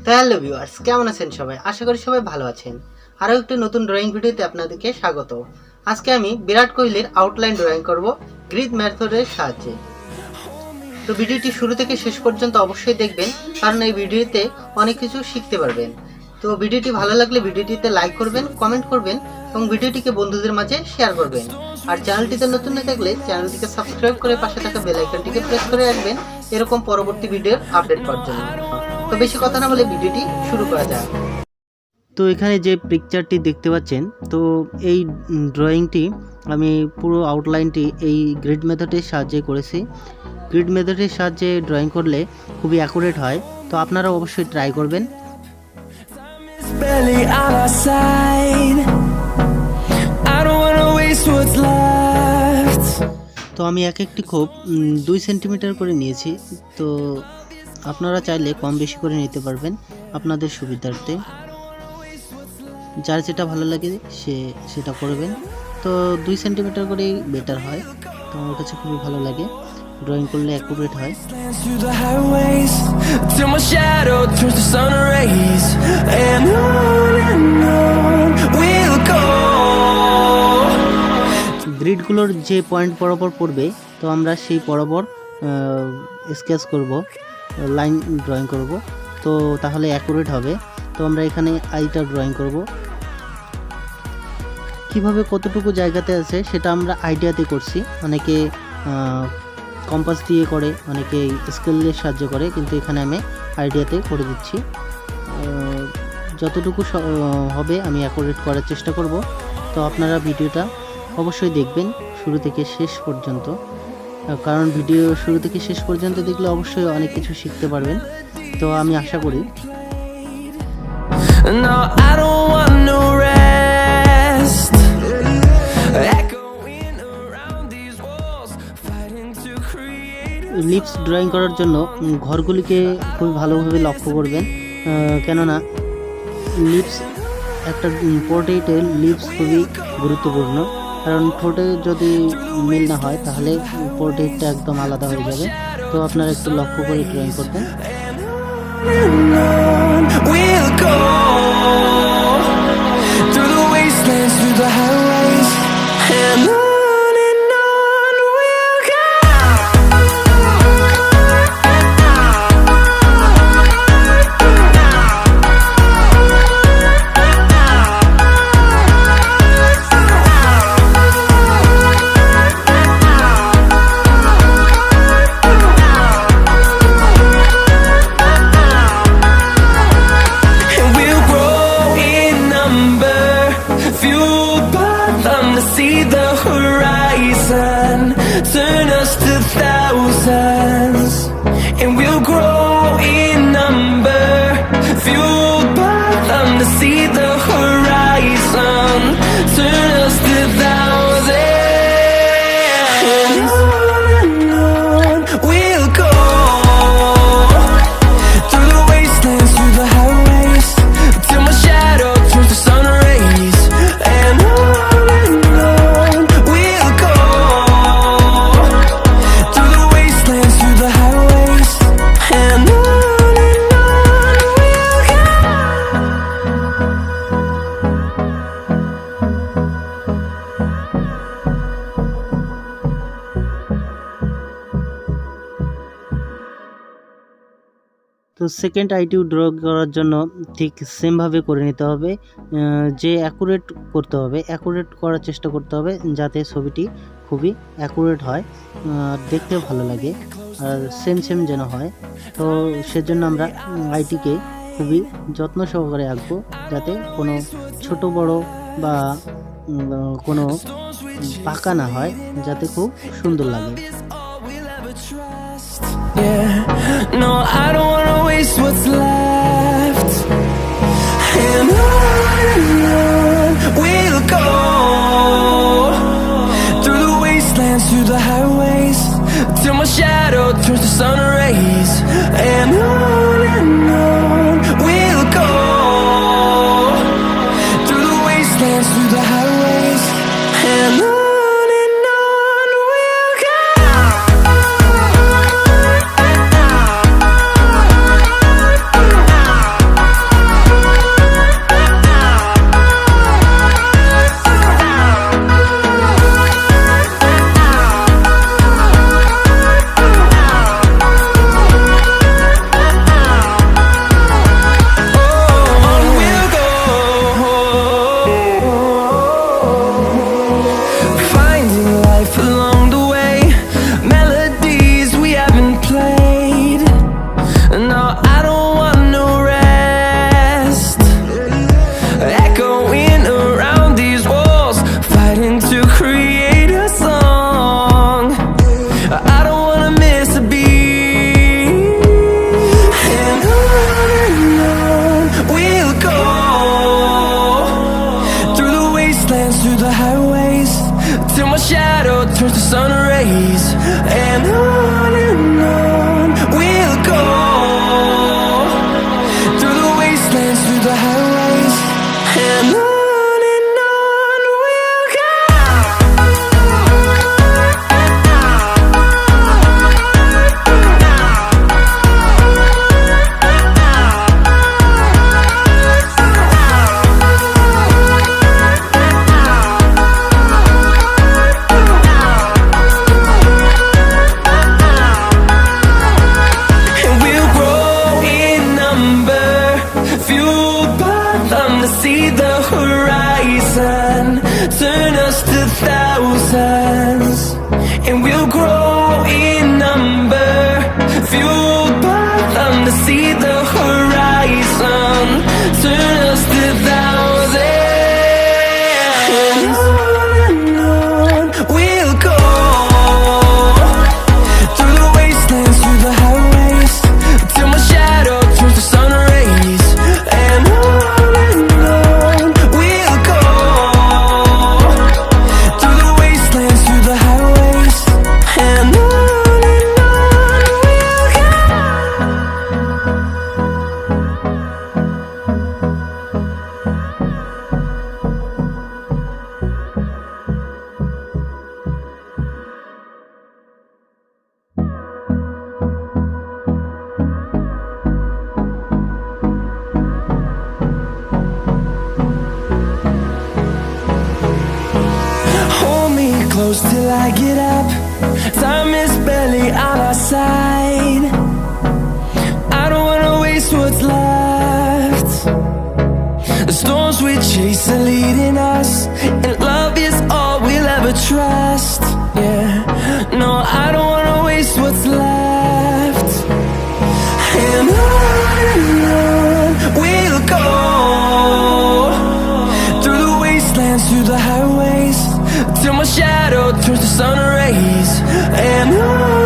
তো hello viewers, কেমন আছেন সবাই? আশা করি সবাই ভালো আছেন। আরও একটি নতুন ড্রয়িং ভিডিওতে আপনাদেরকে স্বাগত। আজকে আমি বিরাট কোহলির আউটলাইন ড্রয়িং করব গ্রিড মেথডের সাহায্যে। তো ভিডিওটি শুরু থেকে শেষ পর্যন্ত অবশ্যই দেখবেন, কারণ এই ভিডিওতে অনেক কিছু শিখতে পারবেন। তো ভিডিওটি ভালো লাগলে ভিডিওটিতে লাইক করবেন, কমেন্ট করবেন এবং ভিডিওটিকে বন্ধুদের মাঝে শেয়ার করবেন। আর চ্যানেলটিতে নতুন না থাকলে চ্যানেলটিকে সাবস্ক্রাইব করে পাশে থাকা বেল আইকনটিকে প্রেস করে রাখবেন এরকম পরবর্তী ভিডিওর আপডেট পাওয়ার জন্য। তো বেশি কথা না বলে ভিডিওটি শুরু করা যাক। তো এখানে যে পিকচারটি দেখতে পাচ্ছেন, তো এই ড্রয়িংটি আমি পুরো আউটলাইনটি এই গ্রিড মেথডের সাহায্যে করেছি। গ্রিড মেথডের সাহায্যে ড্রয়িং করলে খুবই অ্যাকুরেট হয়, তো আপনারা অবশ্যই ট্রাই করবেন। তো আমি এক একটি খোপ 2 সেন্টিমিটার করে নিয়েছি। তো আপনারা চাইলে কম বেশি করে নিতে পারবেন আপনাদের সুবিধার্থে, যার যেটা ভালো লাগে সেটা করবেন। তো 2 সেন্টিমিটার করেই বেটার হয়, তো আমার কাছে খুবই ভালো লাগে, ড্রয়িং করলে অ্যাকুরেট হয়। গ্রিডগুলোর যে পয়েন্ট বরাবর পড়বে, তো আমরা সেই বরাবর স্কেচ করব, লাইন ড্রয়িং করব, তো তাহলে অ্যাকুরেট হবে। তো আমরা এখানে আইটা ড্রয়িং করব। কিভাবে কতটুকু জায়গাতে আছে সেটা আমরা আইডিয়াতে করছি। অনেকে কম্পাস দিয়ে করে, অনেকে স্কেলের সাহায্য করে, কিন্তু এখানে আমি আইডিয়াতে করে দিচ্ছি। যতটুকু হবে আমি অ্যাকুরেট করার চেষ্টা করব। তো আপনারা ভিডিওটা অবশ্যই দেখবেন শুরু থেকে শেষ পর্যন্ত, কারণ ভিডিও শুরু থেকে শেষ পর্যন্ত দেখলে অবশ্যই অনেক কিছু শিখতে পারবেন। তো আমি আশা করি। লিপস ড্রয়িং করার জন্য ঘরগুলিকে খুব ভালোভাবে লক্ষ্য করবেন, কেননা লিপস একটা পোর্ট্রেটের লিপস খুবই গুরুত্বপূর্ণ, কারণ ঠোঁটে যদি মিল না হয় তাহলে পোর্ট্রেটটা একদম আলাদা হয়ে যাবে। তো আপনারা একটু লক্ষ্য করে ড্রয়িং করবেন। See the horizon, turn us to thousands, and we'll grow in number, fueled by them to see the horizon, turn us to thousands, and on we'll go, through the wastelands, through the highways, till my shadow turns to sun rays, and on তো second ITO draw করার জন্য ঠিক সেমভাবে করে নিতে হবে, যে accurate করতে হবে, অ্যাকুরেট করার চেষ্টা করতে হবে যাতে ছবিটি খুবই অ্যাকুরেট হয়, দেখতে ভালো লাগে, আর সেম যেন হয়। তো সেজন্য আমরা আইটিকে খুবই যত্ন সহকারে আঁকবো, যাতে কোনো ছোট বড় বা কোনো পাকা না হয়, যাতে খুব সুন্দর লাগে। Yeah, no, I don't wanna waste what's left, and on we'll go, through the wastelands, through the highways, till my shadow turns to sun rays, and on we'll go, through the wastelands, through the highways, and on we'll go. the highways, and on we'll go. And we'll grow in number, fueled by them to see the horizon, turn us to thousands. And we'll grow in number, fueled by them to see the horizon, turn us to thousands. And on we'll go, through the wastelands, through the highways, till my shadow turns to sun rays. And on we'll go, through the wastelands, through the highways, and on we'll go. Hold me close till I get up. Time is barely on our side. I don't wanna waste what's left. The storms we chase are leading us, and love is all we'll ever trust. Yeah, no, I don't wanna waste what's left. And on we'll go, through the wastelands, through the highways, till my shadow turns to sun rays. And on